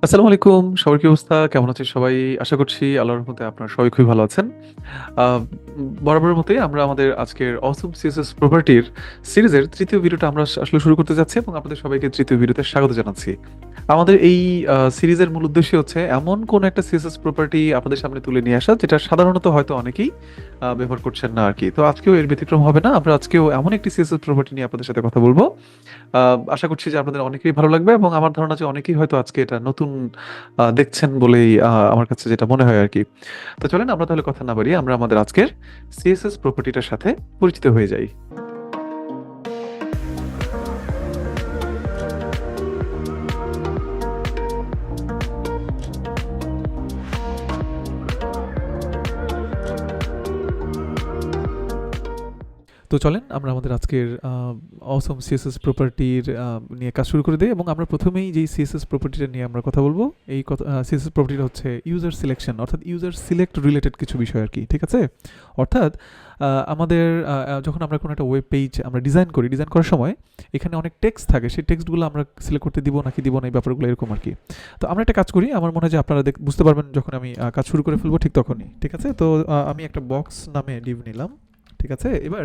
আসসালামু আলাইকুম। সবার কি অবস্থা? কেমন আছেন সবাই? আশা করছি আল্লাহর রহমতে আপনারা সবাই খুবই ভালো আছেন। আ বরাবরের মতোই আমরা আমাদের আজকের Awesome CSS Property-র সিরিজের ৩য় ভিডিওটা আমরা আসলে শুরু করতে যাচ্ছি এবং আপনাদের সবাইকে ৩য় ভিডিওতে স্বাগত জানাচ্ছি। আমাদের এই সিরিজের মূল উদ্দেশ্যই হচ্ছে এমন কোনো একটা CSS প্রপার্টি আপনাদের সামনে তুলে নিয়ে আসা যেটা সাধারণত হয়তো অনেকেই ব্যবহার করছেন না আরকি। তো আজকেও এর ব্যতিক্রম হবে না। আমরা আজকেও এমন একটি CSS প্রপার্টি নিয়ে আপনাদের সাথে কথা বলব। আ আশা করছি যে আপনাদের অনেকেরই ভালো লাগবে এবং আমার ধারণা যে অনেকেই হয়তো আজকে এটা নতুন দেখছেন বলেই আমার কাছে যেটা মনে হয় আরকি। তো চলেন আমরা তাহলে কথা না বাড়িয়ে আমরা আমাদের আজকের CSS প্রপার্টিটার সাথে পরিচিত হয়ে যাই। তো চলেন আমরা আমাদের আজকের অসম সিএসএস প্রপার্টির নিয়ে কাজ শুরু করে দিই এবং আমরা প্রথমেই যেই সিএসএস প্রপার্টিটা নিয়ে আমরা কথা বলবো এই সিএসএস প্রপার্টিটা হচ্ছে ইউজার সিলেকশন অর্থাৎ ইউজার সিলেক্ট রিলেটেড কিছু বিষয় আর কি, ঠিক আছে? অর্থাৎ আমাদের যখন আমরা কোনো একটা ওয়েব পেজ আমরা ডিজাইন করার সময় এখানে অনেক টেক্সট থাকে, সেই টেক্সটগুলো আমরা সিলেক্ট করতে দিব নাকি দিব না, এই ব্যাপারগুলো এরকম আর কি। তো আমরা একটা কাজ করি, আমার মনে হয় যে আপনারা বুঝতে পারবেন যখন আমি কাজ শুরু করে ফেলবো ঠিক তখনই, ঠিক আছে? তো আমি একটা বক্স নামে ডিভ নিলাম, ঠিক আছে? এবার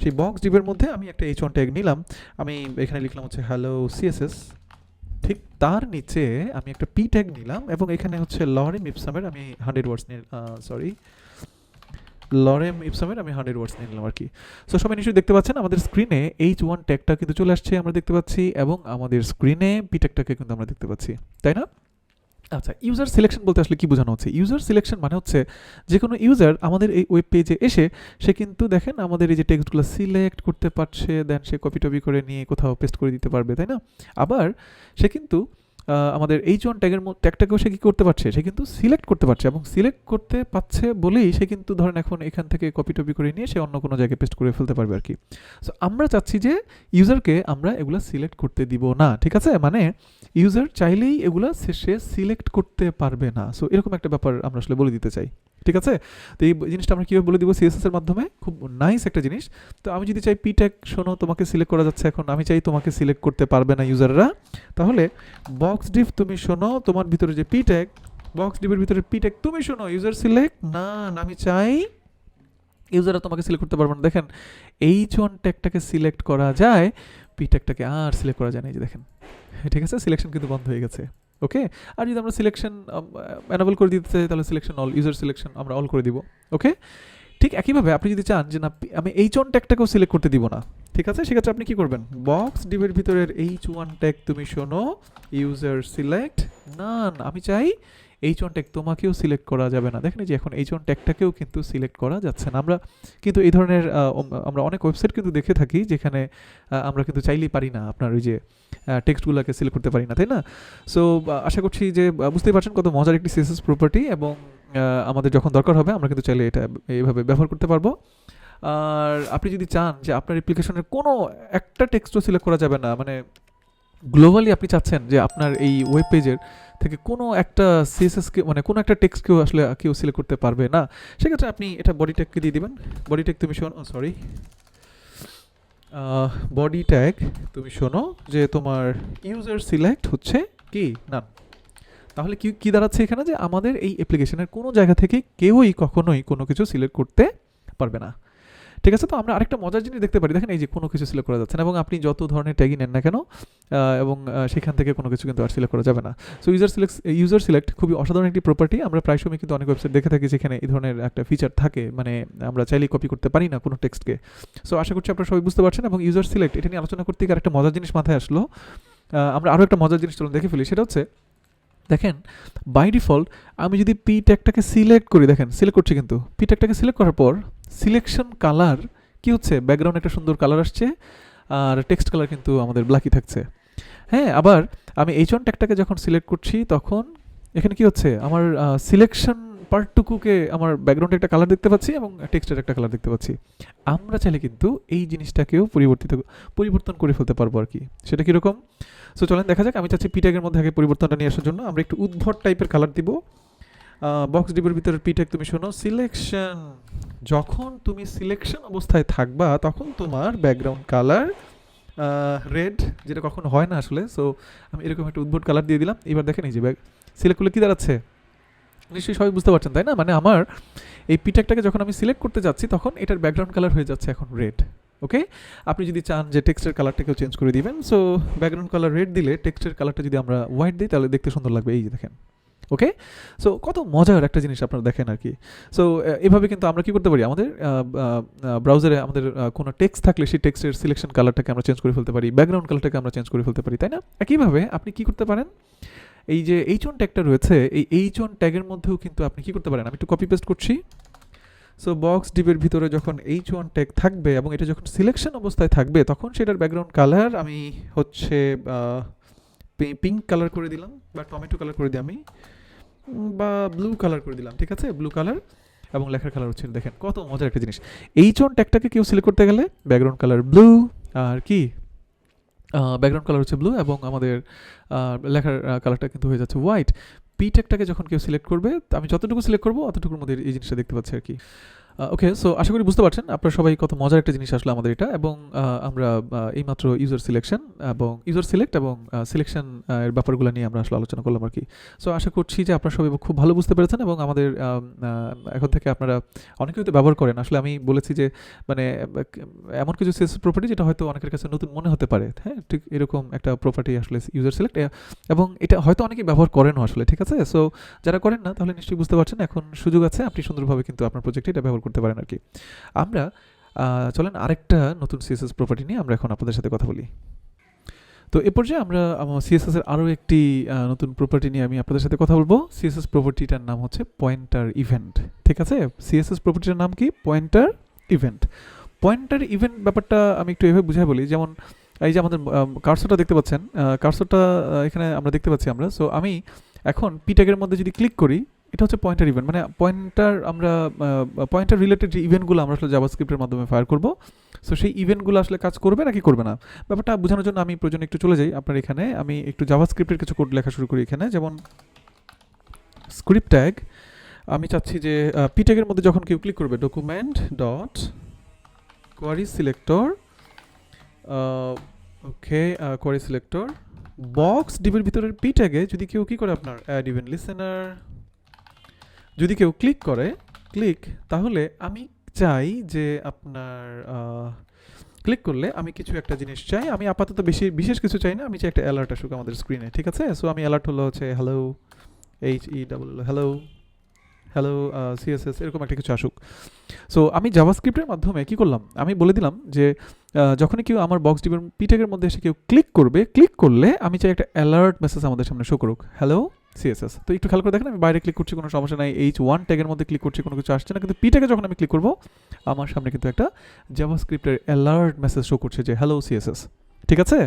সেই বক্স ডিবের মধ্যে আমি একটা H1 ট্যাগ নিলাম, আমি এখানে লিখলাম হচ্ছে হ্যালো সিএসএস। ঠিক তার নিচে আমি একটা পি ট্যাগ নিলাম এবং এখানে হচ্ছে লরেম ইপসামের আমি 100 ওয়ার্ডস নিয়ে লরেম ইপসামের আমি 100 ওয়ার্ডস নিয়ে নিলাম আর কি। সো সবাই নিশ্চয়ই দেখতে পাচ্ছেন আমাদের স্ক্রিনে H1 ট্যাগটা কিন্তু চলে আসছে, আমরা দেখতে পাচ্ছি, এবং আমাদের স্ক্রিনে পি ট্যাগটাকে কিন্তু আমরা দেখতে পাচ্ছি, তাই না? আচ্ছা, ইউজার সিলেকশন বলতে আসলে কি বোঝানো হচ্ছে? ইউজার সিলেকশন মানে হচ্ছে যে কোনো ইউজার আমাদের এই ওয়েব পেজে এসে সে কিন্তু দেখেন আমাদের এই যে টেক্সটগুলো সিলেক্ট করতে পারছে, দেন সে কপি টপি করে নিয়ে কোথাও পেস্ট করে দিতে পারবে, তাই না? আবার সে কিন্তু আমাদের H1 ট্যাগটাকেও সে কী করতে পারছে? সে কিন্তু সিলেক্ট করতে পারছে, এবং সিলেক্ট করতে পারছে বলেই সে কিন্তু ধরেন এখন এখান থেকে কপি টপি করে নিয়ে সে অন্য কোনো জায়গায় পেস্ট করে ফেলতে পারবে আর কি। সো আমরা চাচ্ছি যে ইউজারকে আমরা এগুলো সিলেক্ট করতে দিব না, ঠিক আছে? মানে ইউজার চাইলেই এগুলো সে সিলেক্ট করতে পারবে না। সো এরকম একটা ব্যাপার আমরা আসলে বলে দিতে চাই, ঠিক আছে? তো এই জিনিসটা আমরা কীভাবে বলে দিব সিএসএস এর মাধ্যমে? খুব নাইস একটা জিনিস। তো আমি যদি চাই পি ট্যাগ শোনো তোমাকে সিলেক্ট করা যাচ্ছে, এখন আমি চাই তোমাকে সিলেক্ট করতে পারবে না ইউজাররা, তাহলে বক্স ডিভ তুমি শোনো তোমার ভিতরে যে পি ট্যাগ, বক্স ডিভের ভিতরে পি ট্যাগ তুমি শোনো ইউজার সিলেক্ট না, আমি চাই ইউজাররা তোমাকে সিলেক্ট করতে পারবে না। দেখেন H1 ট্যাগটাকে সিলেক্ট করা যায়, পি ট্যাগটাকে আর সিলেক্ট করা যায় না, এই যে দেখেন, ঠিক আছে? সিলেকশন কিন্তু বন্ধ হয়ে গেছে, ওকে? আর যদি আমরা সিলেকশন এনাবল করে দিতে চাই তাহলে সিলেকশন অল, ইউজার সিলেকশন আমরা অল করে দিব, ওকে? ঠিক একইভাবে আপনি যদি চান যে না আমি H1 ট্যাগটাকেও সিলেক্ট করতে দিব না, ঠিক আছে? সেক্ষেত্রে আপনি কি করবেন? বক্স ডিভের ভিতরের H1 ট্যাগ তুমি শোনো ইউজার সিলেক্ট না, আমি চাই H1 ট্যাগ তোমাকেও সিলেক্ট করা যাবে না। দেখেন যে এখন H1 ট্যাগটাকেও কিন্তু সিলেক্ট করা যাচ্ছে না। আমরা কিন্তু এই ধরনের আমরা অনেক ওয়েবসাইট কিন্তু দেখে থাকি যেখানে আমরা কিন্তু চাইলেই পারি না আপনার ওই যে টেক্সটগুলোকে সিলেক্ট করতে পারি না, তাই না? সো আশা করছি যে বুঝতেই পারছেন কত মজার একটি সিএসএস প্রপার্টি, এবং আমাদের যখন দরকার হবে আমরা কিন্তু চাইলে এটা এইভাবে ব্যবহার করতে পারবো। আর আপনি যদি চান যে আপনার অ্যাপ্লিকেশনের কোনো একটা টেক্সটও সিলেক্ট করা যাবে না, মানে গ্লোবালি আপনি চাচ্ছেন যে আপনার এই ওয়েব পেজের থেকে কোনো একটা সিএসএসকে, মানে কোনো একটা টেক্সটকেও আসলে কেউ সিলেক্ট করতে পারবে না, সেক্ষেত্রে আপনি এটা বডি ট্যাগকে দিয়ে দিবেন। বডি ট্যাগ তুমি শোনো, বডি ট্যাগ তুমি শোনো যে তোমার ইউজার সিলেক্ট হচ্ছে কি না। তাহলে কি দাঁড়াচ্ছে এখানে? যে আমাদের এই অ্যাপ্লিকেশনের কোনো জায়গা থেকে কেউই কখনোই কোনো কিছু সিলেক্ট করতে পারবে না, ঠিক আছে? তো আমরা আরেকটা মজার জিনিস দেখতে পারি, দেখেন এই যে কোনো কিছু সিলেক্ট করা যাচ্ছে না, এবং আপনি যত ধরনের ট্যাগই নেন না কেন এবং সেখান থেকে কোনো কিছু কিন্তু আর সিলেক্ট করা যাবে না। সো ইউজার সিলেক্ট খুবই অসাধারণ একটি প্রপার্টি। আমরা প্রায় সময় কিন্তু অনেক ওয়েবসাইট দেখে থাকি যেখানে এই ধরনের একটা ফিচার থাকে, মানে আমরা চাইলেই কপি করতে পারি না কোনো টেক্সটকে। সো আশা করছি আপনারা সবাই বুঝতে পারছেন, এবং ইউজার সিলেক্ট এটা নিয়ে আলোচনা করতে গিয়ে আরেকটা মজার জিনিস মাথায় আসলো। আমরা আরও একটা মজার জিনিস চলুন দেখে ফেলি, সেটা হচ্ছে দেখেন বাই ডিফল্ট আমি যদি পি ট্যাগটাকে সিলেক্ট করি, দেখেন সিলেক্ট করছি, কিন্তু পি ট্যাগটাকে সিলেক্ট করার পর সিলেকশন কালার কি হচ্ছে? ব্যাকগ্রাউন্ড একটা সুন্দর কালার আসছে, আর টেক্সট কালার কিন্তু আমাদের ব্ল্যাকই থাকছে। হ্যাঁ, আবার আমি H1 ট্যাগটাকে যখন সিলেক্ট করছি তখন এখানে কি হচ্ছে? আমার সিলেকশন পার্টটুকুকে আমার ব্যাকগ্রাউন্ডে একটা কালার দেখতে পাচ্ছি এবং টেক্সটের একটা কালার দেখতে পাচ্ছি। আমরা চাইলে কিন্তু এই জিনিসটাকেও পরিবর্তন করে ফেলতে পারবো আর কি। সেটা কীরকম? সো চলেন দেখা যাক। আমি চাচ্ছি পি ট্যাগের মধ্যে আগে পরিবর্তনটা নিয়ে আসার জন্য আমরা একটু উদ্ভট টাইপের কালার দিব। বক্স ডিবের ভিতরে পি ট্যাগ তুমি শোনো সিলেকশন, যখন তুমি সিলেকশন অবস্থায় থাকবা তখন তোমার ব্যাকগ্রাউন্ড কালার রেড, যেটা কখনো হয় না আসলে। সো আমি এরকম একটা উদ্ভট কালার দিয়ে দিলাম। এবার দেখেন এই যে সিলেক্ট করলে কি দাঁড়াচ্ছে? নিশ্চয়ই সবাই বুঝতে পারছেন, তাই না? মানে আমার এই পি ট্যাগটাকে যখন আমি সিলেক্ট করতে যাচ্ছি তখন এটার ব্যাকগ্রাউন্ড কালার হয়ে যাচ্ছে এখন রেড। ওকে, আপনি যদি চান যে টেক্সটের কালারটাকেও চেঞ্জ করে দিবেন, সো ব্যাকগ্রাউন্ড কালার রেড দিলে টেক্সটের কালারটা যদি আমরা হোয়াইট দিই তাহলে দেখতে সুন্দর লাগবে, এই যে দেখেন। ওকে, সো কত মজার একটা জিনিস আপনারা দেখেন আর কি। সো এভাবে কিন্তু আমরা কি করতে পারি, আমাদের ব্রাউজারে আমাদের কোনো টেক্সট থাকলে সেই টেক্সটের সিলেকশন কালারটাকে আমরা চেঞ্জ করে ফেলতে পারি, ব্যাকগ্রাউন্ড কালারটাকে আমরা চেঞ্জ করে ফেলতে পারি, তাই না? একইভাবে আপনি কি করতে পারেন, এই যে H1 ট্যাগটা রয়েছে, এই H1 ট্যাগের মধ্যেও কিন্তু আপনি কি করতে পারেন, আমি একটু কপি পেস্ট করছি। সো বক্স ডিপের ভিতরে যখন H1 ট্যাগ থাকবে এবং এটা যখন সিলেকশন অবস্থায় থাকবে তখন সেটার ব্যাকগ্রাউন্ড কালার আমি হচ্ছে পিঙ্ক কালার করে দিলাম, বা টমেটো কালার করে দিই আমি, বা ব্লু কালার করে দিলাম, ঠিক আছে? ব্লু কালার, এবং লেখার কালার হচ্ছে, দেখেন কত মজার একটা জিনিস। H1 ট্যাগটাকে কেউ সিলেক্ট করতে গেলে ব্যাকগ্রাউন্ড কালার ব্লু, আর কি ব্যাকগ্রাউন্ড কালার হচ্ছে ব্লু, এবং আমাদের লেখার কালারটা কিন্তু হয়ে যাচ্ছে হোয়াইট। পি ট্যাগটাকে যখন কেউ সিলেক্ট করবে, আমি যতটুকু সিলেক্ট করবো অতটুকুর মধ্যে এই জিনিসটা দেখতে পাচ্ছি আর কি। ওকে, সো আশা করি বুঝতে পারছেন আপনারা সবাই কত মজার একটা জিনিস আসলে আমাদের এটা। এবং আমরা এইমাত্র ইউজার সিলেকশন এবং ইউজার সিলেক্ট এবং সিলেকশন এর ব্যাপারগুলো নিয়ে আমরা আসলে আলোচনা করলাম আর কি। সো আশা করছি যে আপনারা সবাই খুব ভালো বুঝতে পেরেছেন, এবং আমাদের এখন থেকে আপনারা অনেকেই তো ব্যবহার করেন। আসলে আমি বলেছি যে মানে এমন কিছু CSS প্রপার্টি যেটা হয়তো অনেকের কাছে নতুন মনে হতে পারে, হ্যাঁ, ঠিক এরকম একটা প্রপার্টি আসলে ইউজার সিলেক্ট, এবং এটা হয়তো অনেকেই ব্যবহার করেনও আসলে, ঠিক আছে? সো যারা করেন না তাহলে নিশ্চয়ই বুঝতে পারছেন, এখন সুযোগ আছে, আপনি সুন্দরভাবে কিন্তু আপনার প্রজেক্টে এটা ব্যবহার করতে পারেন আর কি। আমরা চলেন আরেকটা নতুন CSS প্রপার্টি নিয়ে আমরা এখন আপনাদের সাথে কথা বলি। তো এ পর্যায়ে আমরা CSS এর আরও একটি নতুন প্রপার্টি নিয়ে আমি আপনাদের সাথে কথা বলবো। CSS প্রপার্টিটার নাম হচ্ছে পয়েন্টার ইভেন্ট, ঠিক আছে? CSS প্রপার্টিটার নাম কি? Pointer event. পয়েন্টার ইভেন্ট ব্যাপারটা আমি একটু এভাবে বুঝাই বলি, যেমন এই যে আমাদের কার্সরটা দেখতে পাচ্ছেন, কার্সরটা এখানে আমরা দেখতে পাচ্ছি আমরা। সো আমি এখন পি ট্যাগের মধ্যে যদি ক্লিক করি, এটা হচ্ছে পয়েন্টার ইভেন্ট, মানে পয়েন্টার, আমরা পয়েন্টার রিলেটেড যে ইভেন্টগুলো আমরা আসলে জাভাস্ক্রিপ্টের মাধ্যমে ফায়ার করব। সো সেই ইভেন্টগুলো আসলে কাজ করবে নাকি করবে না, ব্যাপারটা বোঝানোর জন্য আমি প্রয়োজন একটু চলে যাই আপনার এখানে। আমি একটু জাভাস্ক্রিপ্টের কিছু কোড লেখা শুরু করি এখানে, যেমন স্ক্রিপ্ট ট্যাগ। আমি চাচ্ছি যে পি ট্যাগের মধ্যে যখন কেউ ক্লিক করবে, ডকুমেন্ট ডট কোয়ারি সিলেক্টর, ওকে, কোয়ারি সিলেক্টর বক্স ডিপের ভিতরের পি ট্যাগে যদি কেউ কি করে, আপনার অ্যাড ইভেন্ট লিসেনার যদি কেউ ক্লিক করে, তাহলে আমি চাই যে আপনার ক্লিক করলে আমি কিছু একটা জিনিস চাই, আমি আপাতত বিশেষ কিছু চাই না, আমি চাই একটা অ্যালার্ট আসুক আমাদের স্ক্রিনে, ঠিক আছে? সো আমি অ্যালার্ট হলো হচ্ছে হ্যালো, হ্যালো হ্যালো CSS, এরকম একটা কিছু আসুক। সো আমি জাভাস্ক্রিপ্টের মাধ্যমে কি করলাম, আমি বলে দিলাম যে যখনই কেউ আমার বক্স ডিপের পি ট্যাগের মধ্যে এসে কেউ ক্লিক করলে আমি চাই একটা অ্যালার্ট মেসেজ আমাদের সামনে শো করুক, হ্যালো CSS। তো একটু খেয়াল করে দেখেন, আমি বাইরে ক্লিক করছি, কোনো সমস্যা নাই, H1 ট্যাগের মধ্যে ক্লিক করছি, কোনো কিছু আসছে না, কিন্তু পি ট্যাগে যখন আমি ক্লিক করবো আমার সামনে কিন্তু একটা জাভাস্ক্রিপ্টের অ্যালার্ট মেসেজ শো করছে যে হ্যালো CSS, ঠিক আছে?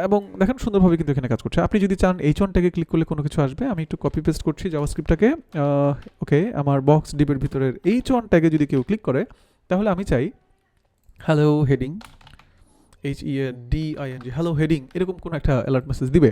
এবং দেখেন সুন্দরভাবে কিন্তু এখানে কাজ করছে। আপনি যদি চান H1 ট্যাগে ক্লিক করলে কোনো কিছু আসবে, আমি একটু কপি পেস্ট করছি জাভাস্ক্রিপ্টটাকে। ওকে, আমার বক্স ডিপের ভিতরের H1 ট্যাগে যদি কেউ ক্লিক করে তাহলে আমি চাই hello heading, HEADING, hello heading, এরকম কোনো একটা অ্যালার্ট মেসেজ দিবে।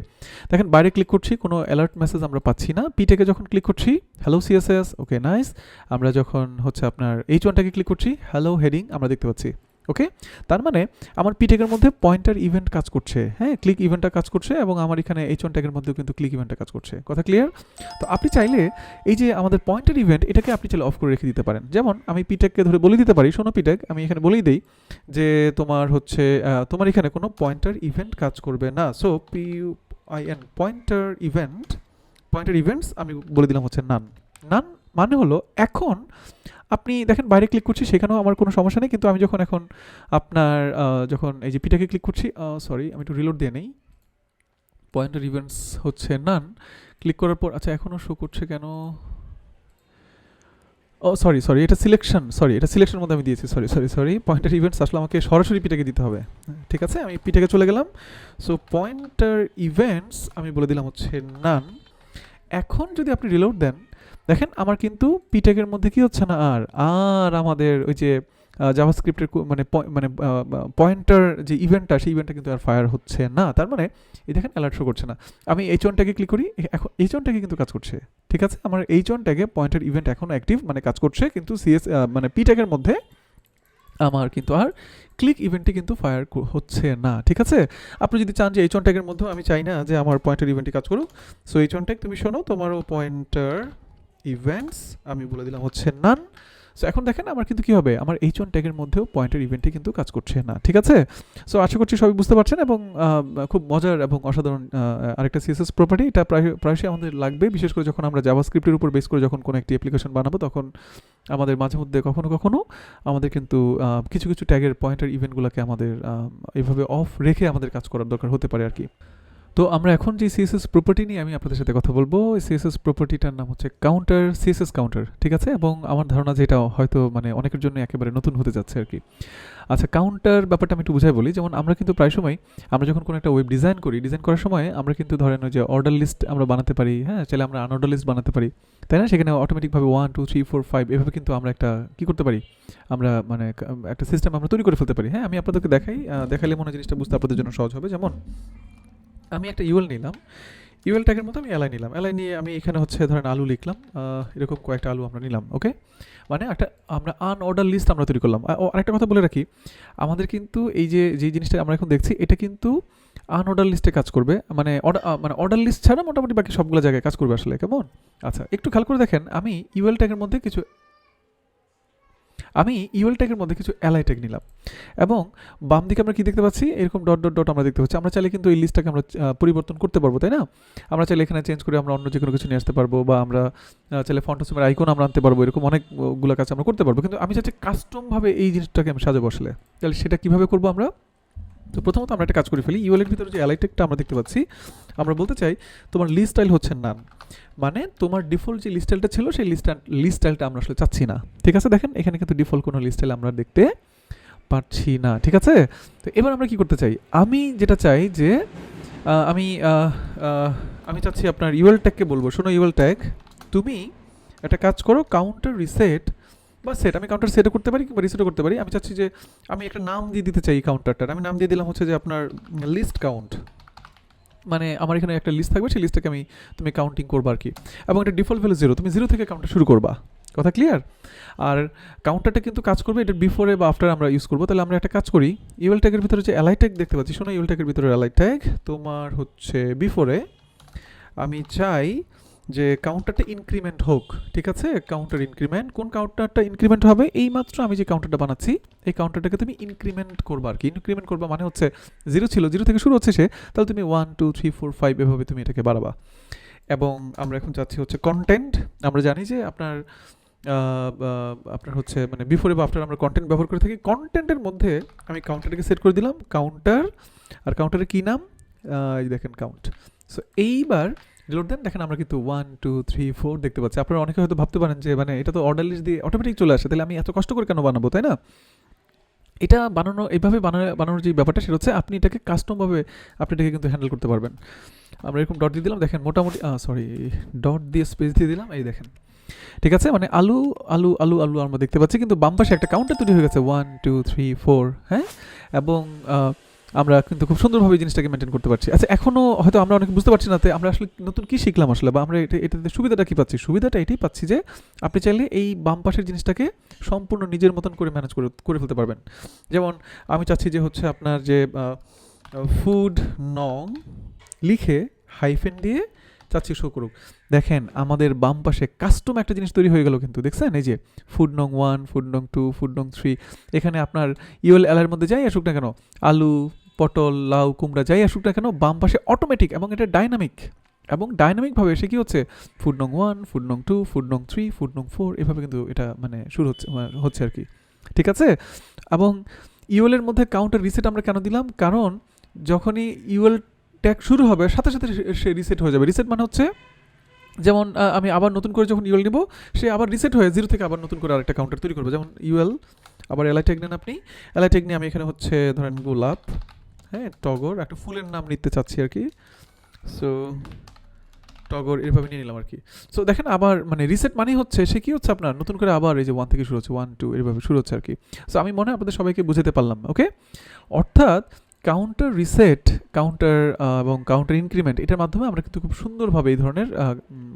দেখেন বাইরে ক্লিক করছি, কোনো অ্যালার্ট মেসেজ আমরা পাচ্ছি না। পি ট্যাগে যখন ক্লিক করছি হ্যালো CSS, ওকে নাইস। আমরা যখন হচ্ছে আপনার H1 ট্যাগে ক্লিক করছি হ্যালো হেডিং আমরা দেখতে পাচ্ছি। ওকে, তার মানে আমার পি ট্যাগের মধ্যে পয়েন্টার ইভেন্ট কাজ করছে, হ্যাঁ, ক্লিক ইভেন্টটা কাজ করছে, এবং আমার এখানে H1 ট্যাগের মধ্যেও কিন্তু ক্লিক ইভেন্টটা কাজ করছে। কথা ক্লিয়ার? তো আপনি চাইলে এই যে আমাদের পয়েন্টার ইভেন্ট, এটাকে আপনি চাইলে অফ করে রেখে দিতে পারেন। যেমন আমি পি ট্যাগকে ধরে বলে দিতে পারি, শোনো পি ট্যাগ, আমি এখানে বলেই দিই যে তোমার হচ্ছে তোমার এখানে কোনো পয়েন্টার ইভেন্ট কাজ করবে না। সো PIN পয়েন্টার ইভেন্টস আমি বলে দিলাম হচ্ছে নান। মানে হলো এখন আপনি দেখেন বাইরে ক্লিক করছি, সেখানেও আমার কোনো সমস্যা নেই, কিন্তু আমি যখন এখন আপনার যখন এই যে পিটাকে ক্লিক করছি, সরি আমি একটু রিলোড দিয়ে নেই, পয়েন্টার ইভেন্টস হচ্ছে নান। ক্লিক করার পর আচ্ছা এখনও শো করছে কেন? সরি এটা সিলেকশন মধ্যে আমি দিয়েছি, সরি পয়েন্টার ইভেন্টস আসলে আমাকে সরাসরি পিটাকে দিতে হবে, ঠিক আছে? আমি পিটাকে চলে গেলাম। সো পয়েন্টার ইভেন্টস আমি বলে দিলাম হচ্ছে নান। এখন যদি আপনি রিলোড দেন, দেখেন আমার কিন্তু পি ট্যাগের মধ্যে কি হচ্ছে না, আর আমাদের ওই যে জাভাস্ক্রিপ্টের মানে পয়েন্টার যে ইভেন্টটা, সেই ইভেন্টটা কিন্তু আর ফায়ার হচ্ছে না। তার মানে এই দেখেন অ্যালার্ট শো করছে না। আমি H1 ট্যাগে ক্লিক করি, এখন H1 ট্যাগে কিন্তু কাজ করছে, ঠিক আছে? আমার H1 ট্যাগে পয়েন্টার ইভেন্ট এখনো অ্যাক্টিভ, মানে কাজ করছে, কিন্তু মানে পি ট্যাগের মধ্যে আমার কিন্তু আর ক্লিক ইভেন্টটি কিন্তু ফায়ার হচ্ছে না, ঠিক আছে? আপনি যদি চান যে এইচ ওয়ান ট্যাগের মধ্যেও আমি চাই না যে আমার পয়েন্টার ইভেন্টটি কাজ করুক, সো এইচ ওয়ান ট্যাগ তুমি শোনো, তোমারও পয়েন্টার ইভেন্টস আমি বলে দিলাম হচ্ছে নান। সো এখন দেখেন আমার কিন্তু কি হবে, আমার এইচ ওয়ান ট্যাগের মধ্যেও পয়েন্টার ইভেন্টটি কিন্তু কাজ করছে না, ঠিক আছে? সো আশা করছি সবাই বুঝতে পারছেন, এবং খুব মজার এবং অসাধারণ আরেকটা সিএসএস প্রপার্টি। এটা প্রায়শই আমাদের লাগবে, বিশেষ করে যখন আমরা জাভাস্ক্রিপ্টের উপর বেস করে যখন কোনো একটি অ্যাপ্লিকেশন বানাবো, তখন আমাদের মাঝে মধ্যে কখনো কখনো আমাদের কিন্তু কিছু কিছু ট্যাগের পয়েন্টার ইভেন্টগুলোকে আমাদের এইভাবে অফ রেখে আমাদের কাজ করার দরকার হতে পারে আর কি। তো আমরা এখন যে সিএসএস প্রপার্টি নিয়ে আমি আপনাদের সাথে কথা বলবো, সিএসএস প্রপার্টিটার নাম হচ্ছে কাউন্টার, সিএসএস কাউন্টার, ঠিক আছে? এবং আমার ধারণা যে এটা হয়তো মানে অনেকের জন্য একেবারে নতুন হতে যাচ্ছে আর কি। আচ্ছা, কাউন্টার ব্যাপারটা আমি একটু বুঝাই বলি। যেমন আমরা কিন্তু প্রায় সময় আমরা যখন কোনো একটা ওয়েব ডিজাইন করি, ডিজাইন করার সময় আমরা কিন্তু ধরেন ওই যে অর্ডার লিস্ট আমরা বানাতে পারি, হ্যাঁ, চাইলে আমরা আনঅর্ডার লিস্ট বানাতে পারি, তাই না? সেখানে অটোমেটিকভাবে 1 2 3 4 5 এভাবে কিন্তু আমরা একটা কী করতে পারি, আমরা মানে একটা সিস্টেম আমরা তৈরি করে ফেলতে পারি। হ্যাঁ, আমি আপনাদেরকে দেখাইলে মনে হয় জিনিসটা বুঝতে আপনাদের জন্য সহজ হবে। যেমন আমি একটা ইউএল নিলাম, ইউএল ট্যাগের মতো আমি এলআই নিলাম, এলআই নিয়ে আমি এখানে হচ্ছে ধরেন আলু লিখলাম, এরকম কয়েকটা আলু আমরা নিলাম, ওকে? মানে একটা আমরা আনঅর্ডার লিস্ট আমরা তৈরি করলাম। আরেকটা কথা বলে রাখি, আমাদের কিন্তু এই যে যেই জিনিসটা আমরা এখন দেখছি, এটা কিন্তু আনঅর্ডার লিস্টে কাজ করবে, মানে অর্ডার লিস্ট ছাড়া মোটামুটি বাকি সবগুলো জায়গায় কাজ করবে আসলে, কেমন? আচ্ছা, একটু খেয়াল করে দেখেন, আমি ইউএল ট্যাগের মধ্যে কিছু এলআই ট্যাগ নিলাম, এবং বাম দিকে আমরা কি দেখতে পাচ্ছি, এরকম ডট ডট ডট আমরা দেখতে পাচ্ছি। আমরা চাইলে কিন্তু এই লিস্টটাকে আমরা পরিবর্তন করতে পারবো, তাই না? আমরা চাইলে এখানে চেঞ্জ করে আমরা অন্য যে কোনো কিছু নিয়ে আসতে পারবো, বা আমরা চাইলে ফন্টসমের আইকন আমরা আনতে পারবো, এরকম অনেকগুলো কাজ আমরা করতে পারবো। কিন্তু আমি চাচ্ছি কাস্টমভাবে এই জিনিসটাকে আমি সাজাবো আসলে, তাহলে সেটা কীভাবে করবো আমরা? তো প্রথমত আমরা একটা কাজ করে ফেলি, ইউএল এর ভিতরে যে এলআই ট্যাগটা আমরা দেখতে পাচ্ছি, আমরা বলতে চাই তোমার লিস্ট স্টাইল হচ্ছে নান, মানে তোমার ডিফল্ট যে লিস্ট স্টাইলটা ছিল সেই লিস্ট স্টাইলটা আমরা আসলে চাচ্ছি না, ঠিক আছে? দেখেন এখানে কিন্তু ডিফল্ট কোনো লিস্ট স্টাইল আমরা দেখতে পাচ্ছি না, ঠিক আছে? তো এবার আমরা কি করতে চাই, আমি যেটা চাই যে আমি চাচ্ছি আপনার ইউএল ট্যাগকে বলবো, শোনো ইউএল ট্যাগ, তুমি একটা কাজ করো, কাউন্টার রিসেট বা সেট, আমি কাউন্টার সেটও করতে পারি কিংবা রিসেটও করতে পারি। আমি চাচ্ছি যে আমি একটা নাম দিয়ে দিতে চাই কাউন্টারটার, আমি নাম দিয়ে দিলাম হচ্ছে যে আপনার লিস্ট কাউন্ট, মানে আমার এখানে একটা লিস্ট থাকবে, সেই লিস্টটাকে তুমি কাউন্টিং করবা আর কি, এবং এটা ডিফল্ট ভ্যালু 0, তুমি 0 থেকে কাউন্টার শুরু করবা, কথা ক্লিয়ার? আর কাউন্টারটা কিন্তু কাজ করবে এটা বিফোরে বা আফটার আমরা ইউজ করবো। তাহলে আমরা একটা কাজ করি, ইউএল ট্যাগের ভিতরে যে এলআই ট্যাগ দেখতে পাচ্ছি, শোনো ইউএল ট্যাগের ভিতরে এলআই ট্যাগ তোমার হচ্ছে বিফোরে আমি চাই যে কাউন্টারটা ইনক্রিমেন্ট হোক, ঠিক আছে? কাউন্টার ইনক্রিমেন্ট, কোন কাউন্টারটা ইনক্রিমেন্ট হবে, এই মাত্র আমি যে কাউন্টারটা বানাচ্ছি এই কাউন্টারটাকে তুমি ইনক্রিমেন্ট করবা আর কি। ইনক্রিমেন্ট করবা মানে হচ্ছে 0 ছিল, 0 থেকে শুরু হচ্ছে সে, তাহলে তুমি 1 2 3 4 5 এভাবে তুমি এটাকে বাড়াবা। এবং আমরা এখন চাচ্ছি হচ্ছে কন্টেন্ট, আমরা জানি যে আপনার হচ্ছে মানে বিফোরে বা আফটার আমরা কন্টেন্ট ব্যবহার করে থাকি, কন্টেন্টের মধ্যে আমি কাউন্টারটাকে সেট করে দিলাম কাউন্টার, আর কাউন্টারের কী নাম, এই দেখেন কাউন্ট। সো এইবার রিলোড দেন, দেখেন আমরা কিন্তু 1 2 3 4 দেখতে পাচ্ছি। আপনারা অনেকে হয়তো ভাবতে পারেন যে মানে এটা তো অর্ডার লিস্ট দিয়ে অটোমেটিক চলে আসে, তাহলে আমি এত কষ্ট করে কেন বানাবো, তাই না? এটা এইভাবে বানানোর যে ব্যাপারটা সেটা হচ্ছে আপনি এটাকে কাস্টমভাবে আপনি এটাকে কিন্তু হ্যান্ডেল করতে পারবেন। আমরা এরকম ডট দিয়ে দিলাম, দেখেন মোটামুটি ডট দিয়ে স্পেস দিয়ে দিলাম, এই দেখেন, ঠিক আছে? মানে আলু আলু আলু আলু আমরা দেখতে পাচ্ছি, কিন্তু বাম পাশে একটা কাউন্টার তৈরি হয়ে গেছে 1 2 3 4, হ্যাঁ? এবং আমরা কিন্তু খুব সুন্দরভাবে জিনিসটাকে মেনটেন করতে পারছি। আচ্ছা, এখনও হয়তো আমরা অনেক বুঝতে পারছি না, আমরা আসলে নতুন কী শিখলাম আসলে, বা আমরা এটাতে সুবিধাটা কী পাচ্ছি? সুবিধাটা এটাই পাচ্ছি যে আপনি চাইলে এই বাম পাশের জিনিসটাকে সম্পূর্ণ নিজের মতন করে ম্যানেজ করে ফেলতে পারবেন। যেমন আমি চাচ্ছি যে হচ্ছে আপনার যে ফুড নং লিখে হাইফেন দিয়ে চাচ্ছি শো করুক, দেখেন আমাদের বাম পাশে কাস্টম একটা জিনিস তৈরি হয়ে গেল কিন্তু, দেখছেন? এই যে ফুড নং 1 ফুড নং 2 ফুড নং 3, এখানে আপনার ইউএল এর মধ্যে যাই আসুক না কেন, আলু পটল লাউ কুমড়া যাই আসুক না কেন, বাম পাশে অটোমেটিক এবং এটা ডাইনামিক, এবং ডাইনামিকভাবে এসে কী হচ্ছে, ফুড নং 1 ফুড নং 2 ফুড নং 3 ফুড নং 4 এভাবে কিন্তু এটা মানে শুরু হচ্ছে আর কি, ঠিক আছে? এবং ইউএল এর মধ্যে কাউন্টার রিসেট আমরা কেন দিলাম, কারণ যখনই ইউএল ট্যাগ শুরু হবে সাথে সাথে সে রিসেট হয়ে যাবে। রিসেট মানে হচ্ছে যেমন আমি আবার নতুন করে যখন ইউএল নিব, সে আবার রিসেট হয়ে 0 থেকে আবার নতুন করে আরেকটা কাউন্টার তৈরি করবে। যেমন ইউএল আবার এলআই ট্যাগ নেন, আপনি এলআই ট্যাগ নিয়ে আমি এখানে হচ্ছে ধরেন গোলাপ, হ্যাঁ, টগর, একটা ফুলের নাম নিতে চাচ্ছি আর কি, সো টগর এভাবে নিয়ে নিলাম আর কি। সো দেখেন আবার মানে রিসেট মানে হচ্ছে সে কি হচ্ছে আপনার নতুন করে আবার এই যে 1 থেকে শুরু হচ্ছে, 1 2 এভাবে শুরু হচ্ছে আর কি। সো আমি মনে হয় আপনাদের সবাইকে বুঝাতে পারলাম, ওকে? অর্থাৎ কাউন্টার রিসেট, কাউন্টার এবং কাউন্টার ইনক্রিমেন্ট, এটার মাধ্যমে আমরা কিন্তু খুব সুন্দরভাবে এই ধরনের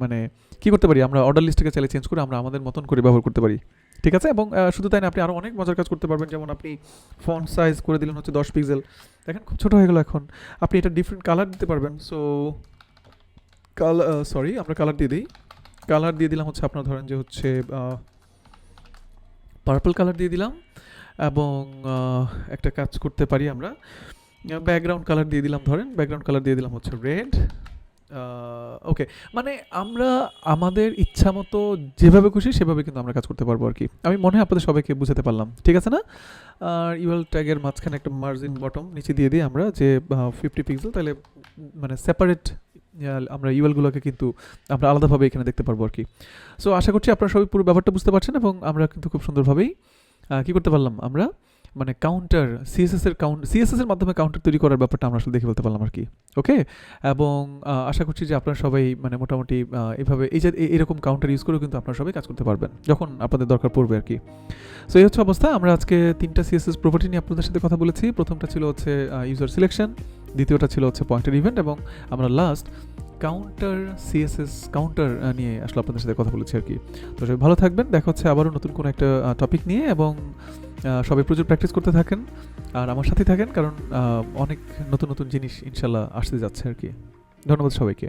মানে কী করতে পারি, আমরা অর্ডার লিস্টটাকে চাইলে চেঞ্জ করে আমরা আমাদের মতন করে ব্যবহার করতে পারি, ঠিক আছে? এবং শুধু তাই না, আপনি আরও অনেক মজার কাজ করতে পারবেন। যেমন আপনি ফন্ট সাইজ করে দিলেন হচ্ছে 10 পিক্সেল, দেখেন খুব ছোটো হয়ে গেল। এখন আপনি এটা ডিফারেন্ট কালার দিতে পারবেন। সো আমরা কালার দিয়ে দিই। কালার দিয়ে দিলাম হচ্ছে আপনার ধরেন যে হচ্ছে পার্পল কালার দিয়ে দিলাম। এবং একটা কাজ করতে পারি আমরা, ব্যাকগ্রাউন্ড কালার দিয়ে দিলাম, ধরেন ব্যাকগ্রাউন্ড কালার দিয়ে দিলাম হচ্ছে রেড। ওকে, মানে আমরা আমাদের ইচ্ছা মতো যেভাবে খুশি সেভাবে কিন্তু আমরা কাজ করতে পারবো আর কি। আমি মনে হয় আপনাদের সবাইকে বুঝাতে পারলাম, ঠিক আছে না? আর ইউএল ট্যাগের মাঝখানে একটা মার্জিন বটম নিচে দিয়ে দিই আমরা, যে 50 পিক্সেল, তাহলে মানে সেপারেট আমরা ইউএলগুলোকে কিন্তু আমরা আলাদাভাবে এখানে দেখতে পারবো আর কি। সো আশা করছি আপনারা সবাই পুরো ব্যাপারটা বুঝতে পারছেন, এবং আমরা কিন্তু খুব সুন্দরভাবেই কী করতে পারলাম, আমরা মানে কাউন্টার সিএসএস এর মাধ্যমে কাউন্টার তৈরি করার ব্যাপারটা আমরা আসলে দেখে ফেলতে পারলাম আর কি। ওকে, এবং আশা করছি যে আপনারা সবাই মানে মোটামুটি এভাবে এই যে এরকম কাউন্টার ইউজ করেও কিন্তু আপনারা সবাই কাজ করতে পারবেন যখন আপনাদের দরকার পড়বে আর কি। সো এই হচ্ছে অবস্থা। আমরা আজকে 3টা সিএসএস প্রপার্টি নিয়ে আপনাদের সাথে কথা বলেছি। প্রথমটা ছিল হচ্ছে ইউজার সিলেকশন, দ্বিতীয়টা ছিল হচ্ছে পয়েন্টার ইভেন্ট, এবং আমরা লাস্ট কাউন্টার সিএসএস কাউন্টার নিয়ে আসলে আপনাদের সাথে কথা বলেছি আর কি। তো সবাই ভালো থাকবেন, দেখা হচ্ছে আবারও নতুন কোনো একটা টপিক নিয়ে, এবং সবাই প্রচুর প্র্যাকটিস করতে থাকেন আর আমার সাথে থাকেন, কারণ অনেক নতুন নতুন জিনিস ইনশাল্লাহ আসতে যাচ্ছে আর কি। ধন্যবাদ সবাইকে।